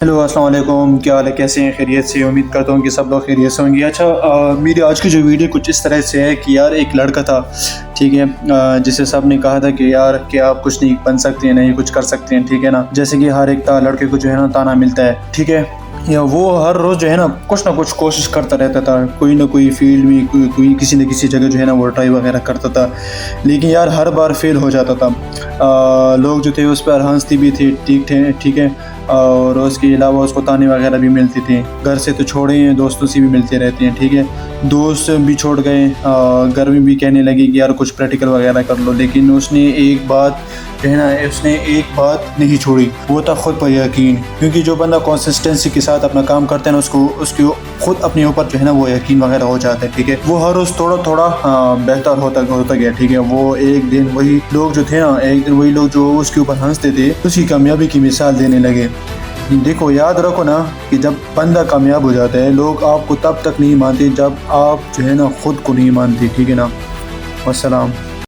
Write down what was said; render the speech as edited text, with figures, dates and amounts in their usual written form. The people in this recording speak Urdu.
ہیلو السلام علیکم، کیا حال ہے؟ کیسے ہیں؟ خیریت سے؟ امید کرتا ہوں کہ سب لوگ خیریت سے ہوں گے۔ اچھا، میری آج کی جو ویڈیو کچھ اس طرح سے ہے کہ یار ایک لڑکا تھا، ٹھیک ہے، جسے سب نے کہا تھا کہ یار کہ آپ کچھ نہیں بن سکتے ہیں، نہیں کچھ کر سکتے ہیں، ٹھیک ہے نا، جیسے کہ ہر ایک لڑکے کو جو ہے نا تانا ملتا ہے، ٹھیک ہے، یا وہ ہر روز جو ہے نا کچھ نہ کچھ کوشش کرتا رہتا تھا، کوئی نہ کوئی فیلڈ میں کوئی کسی نہ کسی جگہ جو ہے نا وہ ٹرائی وغیرہ کرتا تھا، لیکن یار ہر بار فیل ہو جاتا تھا۔ لوگ جو تھے اس پر ہنستی بھی تھی، ٹھیک ہے، اور اس کے علاوہ اس کو تانے وغیرہ بھی ملتی تھی، گھر سے تو چھوڑے ہیں، دوستوں سے بھی ملتے رہتے ہیں، ٹھیک ہے، دوست بھی چھوڑ گئے، گھر میں بھی کہنے لگے کہ یار کچھ پریکٹیکل وغیرہ کر لو، لیکن اس نے ایک بات نہیں چھوڑی، وہ تھا خود پر یقین، کیونکہ جو بندہ کنسسٹنسی کے ساتھ اپنا کام کرتا ہے نا اس کی خود اپنے اوپر جو ہے نا وہ یقین وغیرہ ہو جاتا ہے، ٹھیک ہے، وہ ہر روز تھوڑا بہتر ہوتا گیا، ٹھیک ہے، وہ ایک دن وہی لوگ جو اس کے اوپر ہنستے تھے اس کی کامیابی کی مثال دینے لگے۔ دیکھو، یاد رکھو نا کہ جب بندہ کامیاب ہو جاتا ہے لوگ آپ کو تب تک نہیں مانتے جب آپ جو ہے نا خود کو نہیں مانتے، ٹھیک ہے نا۔ والسلام۔